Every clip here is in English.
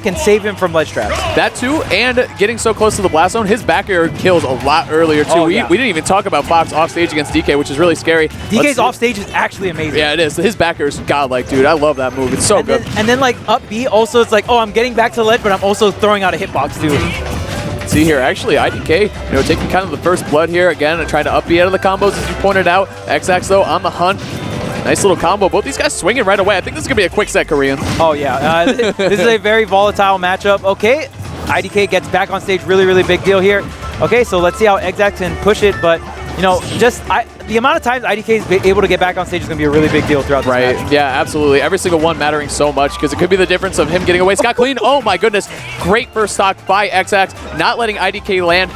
can save him from ledge traps. That too, and getting so close to the blast zone, his back air kills a lot earlier too. Oh, we didn't even talk about Fox off stage against DK, which is really scary. DK's off stage is actually amazing. Yeah, it is. His back air is godlike, dude. I love that move. It's so good. And then like up B also, it's like, oh, I'm getting back to the ledge, but I'm also throwing out a hitbox too. See here, actually, IDK, taking kind of the first blood here again and trying to up B out of the combos, as you pointed out. Xzax, though, on the hunt. Nice little combo. Both these guys swinging right away. I think this is going to be a quick set, Korean. Oh, yeah. This is a very volatile matchup. Okay, IDK gets back on stage. Really, really big deal here. Okay, so let's see how Xzax can push it, but the amount of times IDK is able to get back on stage is going to be a really big deal throughout this match. Yeah, absolutely. Every single one mattering so much because it could be the difference of him getting away scot-clean. Oh my goodness. Great first stock by Xzax, not letting IDK land,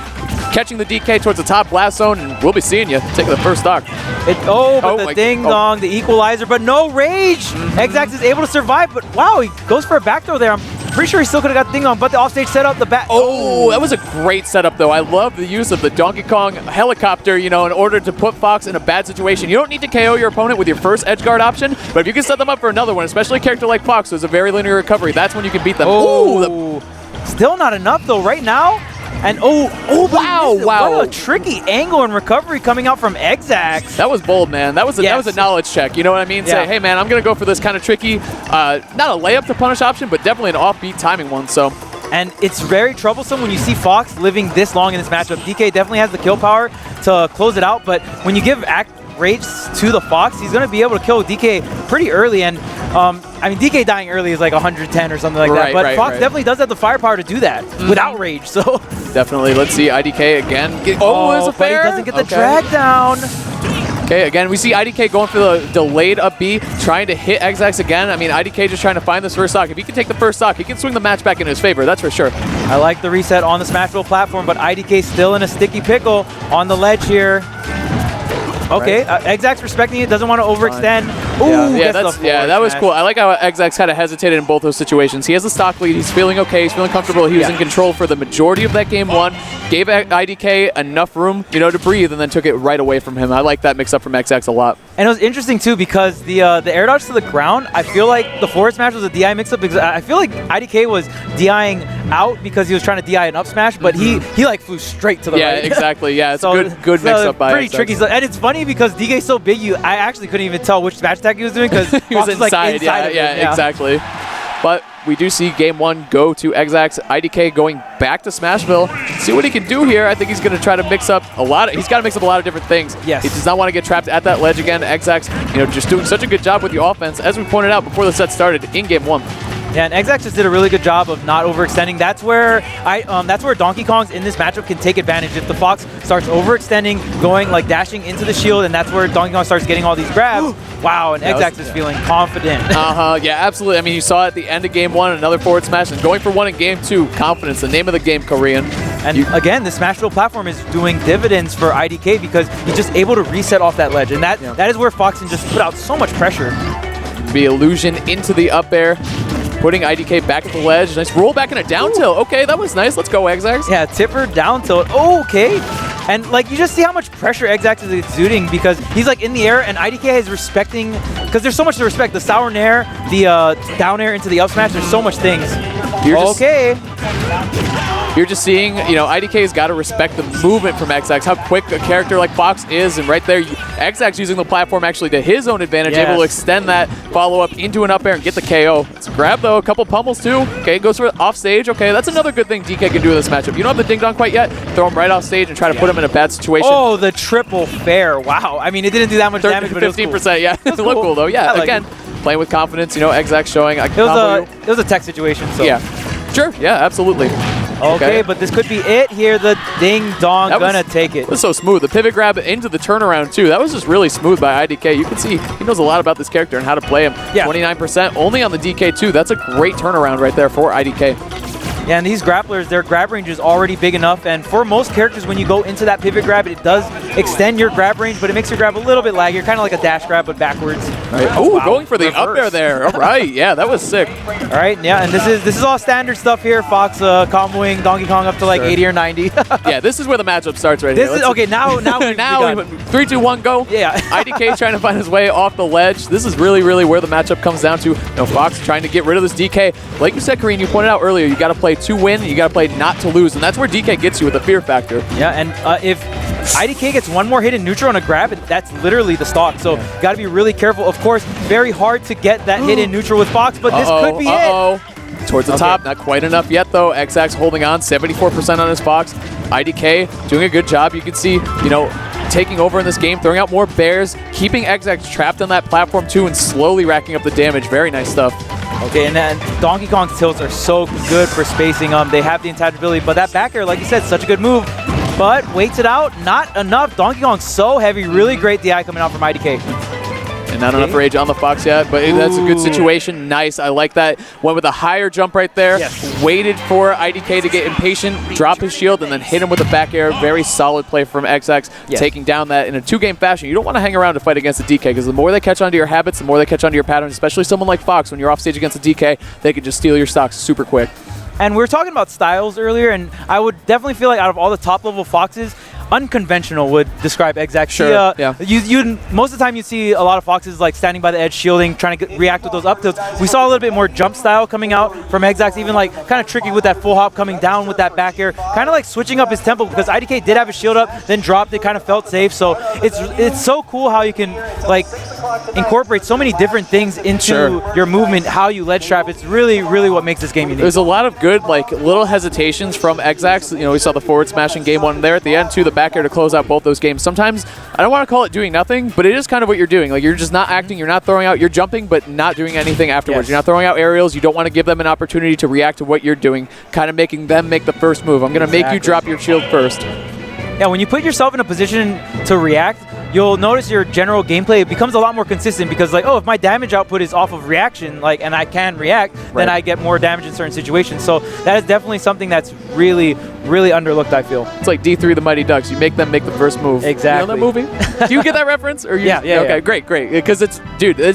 catching the DK towards the top blast zone, and we'll be seeing you taking the first stock. But the ding-dong, the equalizer, but no rage! Xzax is able to survive, but wow, he goes for a back throw there. I'm pretty sure he still could have got ding-dong, but the offstage setup, the back. Oh, that was a great setup, though. I love the use of the Donkey Kong helicopter, in order to put Fox in a bad situation. You don't need to KO your opponent with your first edge guard option, but if you can set them up for another one, especially a character like Fox, who has a very linear recovery, that's when you can beat them. Oh, still not enough, though, right now. And wow! What a tricky angle and recovery coming out from Xzax. That was bold, man. That was a knowledge check. You know what I mean? Yeah. Say, hey, man, I'm gonna go for this kind of tricky, not a layup to punish option, but definitely an offbeat timing one. So. And it's very troublesome when you see Fox living this long in this matchup. DK definitely has the kill power to close it out, but when you give rage to the Fox, he's going to be able to kill DK pretty early. And DK dying early is like 110 or something like that. But Fox definitely does have the firepower to do that without rage. So definitely. Let's see IDK again. There's a fair. But he doesn't get the drag down. Okay, again, we see IDK going for the delayed up B, trying to hit Xzax again. I mean, IDK just trying to find this first stock. If he can take the first stock, he can swing the match back in his favor, that's for sure. I like the reset on the Smashville platform, but IDK still in a sticky pickle on the ledge here. Okay, Xzax respecting it, doesn't want to overextend. Ooh, that was cool. I like how Xzax kind of hesitated in both those situations. He has a stock lead. He's feeling okay. He's feeling comfortable. He was in control for the majority of that game one. Gave IDK enough room, to breathe, and then took it right away from him. I like that mix-up from Xzax a lot. And it was interesting, too, because the air dodge to the ground, I feel like the forward smash was a DI mix-up because I feel like IDK was DIing out because he was trying to DI an up smash, but he like flew straight to the right. Yeah, exactly. Yeah, it's a good mix-up by pretty Xzax. Tricky. And it's funny because DK's so big, I actually couldn't even tell which smash attack he was doing because he was inside. Exactly. But we do see game one go to Xzax. IDK going back to Smashville. See what he can do here. I think he's going to try to mix up he's got to mix up a lot of different things. Yes. He does not want to get trapped at that ledge again. Xzax, just doing such a good job with the offense, as we pointed out before the set started in game one. Yeah, and Xzax just did a really good job of not overextending. That's where Donkey Kong's in this matchup can take advantage. If the Fox starts overextending, dashing into the shield, and that's where Donkey Kong starts getting all these grabs. Wow, and Xzax is feeling confident. Yeah, absolutely. I mean, you saw at the end of game one, another forward smash, and going for one in game two. Confidence, the name of the game, Korean. And again, the Smashville platform is doing dividends for IDK because he's just able to reset off that ledge, and that is where Fox can just put out so much pressure. The illusion into the up air. Putting IDK back at the ledge. Nice roll back in a down tilt. Okay, that was nice. Let's go, Xzax. Yeah, tipper down tilt. Oh, okay. And you just see how much pressure Xzax is exuding because he's in the air and IDK is respecting, because there's so much to respect. The sour nair, the down air into the up smash, there's so much things. You're just seeing, IDK's got to respect the movement from Xzax, how quick a character like Fox is, and right there, Xzax using the platform actually to his own advantage, able to extend that follow-up into an up air and get the KO. It's a grab, though, a couple pummels, too. Okay, goes for off stage. Okay, that's another good thing DK can do in this matchup. You don't have the ding-dong quite yet, throw him right off stage and try to put him in a bad situation. Oh, the triple fair. Wow. I mean, it didn't do that much damage, but 15%, it was cool. yeah. It looked cool, though. Yeah, again, playing with confidence, Xzax showing. It was a tech situation, so. Yeah. Sure, yeah, absolutely. Okay, but this could be it here. The ding-dong gonna take it. It was so smooth. The pivot grab into the turnaround, too. That was just really smooth by IDK. You can see he knows a lot about this character and how to play him. Yeah. 29% only on the DK, too. That's a great turnaround right there for IDK. Yeah, and these grapplers, their grab range is already big enough. And for most characters, when you go into that pivot grab, it does extend your grab range, but it makes your grab a little bit laggier, kind of like a dash grab, but backwards. Right. Oh, wow. Going for the up air there. All right, yeah, that was sick. All right, yeah, and this is all standard stuff here. Fox comboing Donkey Kong up to like 80 or 90. Yeah, this is where the matchup starts right here. Okay, now now 3, 2, 1, go. Yeah. iDK trying to find his way off the ledge. This is really where the matchup comes down to. Fox trying to get rid of this DK. Like you said, Kareen, you pointed out earlier, you got to play to win, you got to play not to lose, and that's where DK gets you with the fear factor. Yeah, and if iDK gets one more hit in neutral on a grab, that's literally the stock. So got to be really careful. Of course, very hard to get that hit in neutral with Fox, but this could be it. Towards the top, not quite enough yet though. Xzax holding on, 74% on his Fox. iDK doing a good job. You can see, taking over in this game, throwing out more bears, keeping Xzax trapped on that platform too, and slowly racking up the damage. Very nice stuff. Okay, and then Donkey Kong's tilts are so good for spacing. They have the intangibility, but that back air, like you said, such a good move. But waits it out, not enough. Donkey Kong's so heavy, really great DI coming out from iDK. And not enough rage on the Fox yet, but that's a good situation. Nice, I like that. Went with a higher jump right there. Yes. Waited for iDK to get impatient, drop his shield, and then hit him with a back air. Very solid play from Xzax, taking down that in a two-game fashion. You don't want to hang around to fight against a DK, because the more they catch onto your habits, the more they catch onto your patterns, especially someone like Fox. When you're off stage against a DK, they can just steal your stocks super quick. And we were talking about styles earlier, and I would definitely feel like out of all the top-level Foxes, unconventional would describe Xzax. Sure, yeah. Most of the time you see a lot of Foxes like standing by the edge, shielding, trying to react with those up tilts. We saw a little bit more jump style coming out from Xzax, even like kind of tricky with that full hop coming down with that back air, kind of like switching up his tempo, because iDK did have his shield up, then dropped it, kind of felt safe. So it's so cool how you can like incorporate so many different things into your movement, how you ledge trap. It's really what makes this game unique. There's a lot of good like little hesitations from Xzax. We saw the forward smash in game one there at the end too, the back air to close out both those games. Sometimes I don't want to call it doing nothing, but it is kind of what you're doing. Like, you're just not acting, you're not throwing out, you're jumping, but not doing anything afterwards. You're not throwing out aerials. You don't want to give them an opportunity to react to what you're doing, kind of making them make the first move. I'm going to make you drop your shield first. Yeah, when you put yourself in a position to react, you'll notice your general gameplay becomes a lot more consistent, because like, oh, if my damage output is off of reaction, like, and I can react, then I get more damage in certain situations. So that is definitely something that's really underlooked, I feel. It's like D3 the Mighty Ducks. You make them make the first move. Exactly. You know that movie? Do you get that reference? Or you yeah. Okay, great. Because it's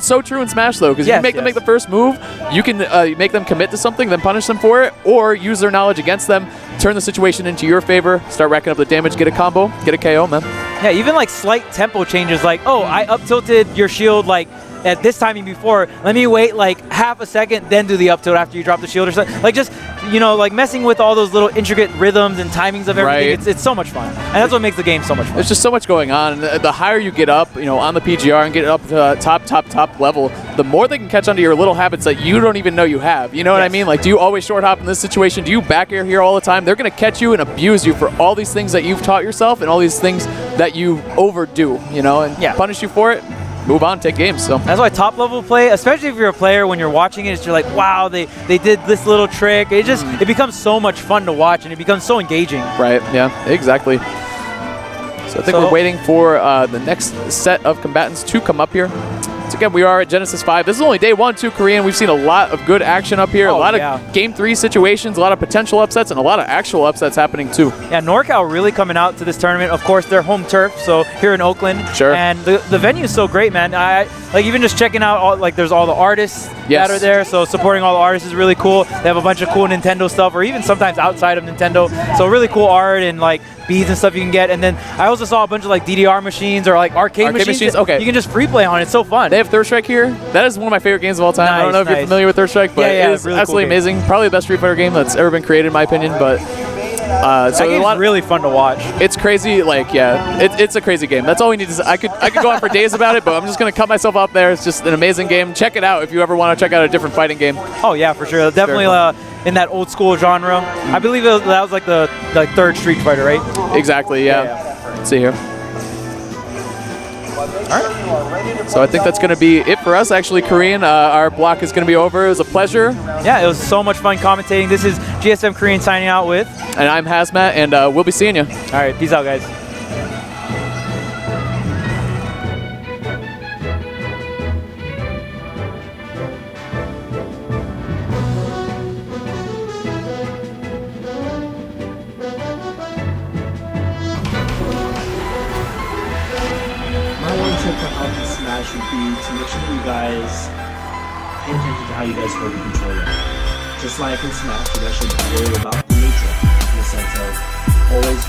so true in Smash though, because you make them make the first move, you can make them commit to something, then punish them for it, or use their knowledge against them, turn the situation into your favor, start racking up the damage, get a combo, get a KO, man. Yeah, even like slight tempo changes, like, oh, I up tilted your shield like at this timing before, let me wait like half a second, then do the up tilt after you drop the shield or something. Like, just, like messing with all those little intricate rhythms and timings of everything. It's so much fun. And that's what makes the game so much fun. There's just so much going on. And the higher you get up, on the PGR and get up to top level, the more they can catch onto your little habits that you don't even know you have. You know what I mean? Like, do you always short hop in this situation? Do you back air here all the time? They're going to catch you and abuse you for all these things that you've taught yourself and all these things that you overdo, and punish you for it. Move on, take games. So that's why top level play, especially if you're a player, when you're watching it, you're like, wow, they did this little trick. It just it becomes so much fun to watch, and it becomes so engaging. Right. Yeah. Exactly. So I think we're waiting for the next set of combatants to come up here. So again, we are at Genesis 5. This is only day 1, 2 Korean. We've seen a lot of good action up here, a lot of Game 3 situations, a lot of potential upsets, and a lot of actual upsets happening too. Yeah, NorCal really coming out to this tournament. Of course, their home turf, so here in Oakland. Sure. And the venue is so great, man. I like even just checking out, there's all the artists that are there, so supporting all the artists is really cool. They have a bunch of cool Nintendo stuff, or even sometimes outside of Nintendo. So really cool art and beads and stuff you can get. And then I also saw a bunch of DDR machines or arcade machines. Okay. You can just free play on it. It's so fun. They have Third Strike here. That is one of my favorite games of all time. I don't know if you're familiar with Third Strike, but it is really absolutely amazing. Probably the best Street Fighter game that's ever been created, in my opinion. But that game's really fun to watch. It's crazy. It's a crazy game. That's all we need to say. I could go on for days about it, but I'm just going to cut myself out there. It's just an amazing game. Check it out if you ever want to check out a different fighting game. Oh, yeah, for sure. Definitely in that old school genre. I believe that was the third Street Fighter, right? Exactly, yeah. Let's see here. Alright. So I think that's going to be it for us, actually, Korean. Our block is going to be over. It was a pleasure. Yeah, it was so much fun commentating. This is GSM Korean signing out with. And I'm Hazmat, and we'll be seeing you. Alright, peace out, guys. I want to check out this match. should be to make sure that you guys pay attention to how you guys hold the controller. Just like in Smash, you guys should worry about the neutral in the sense of always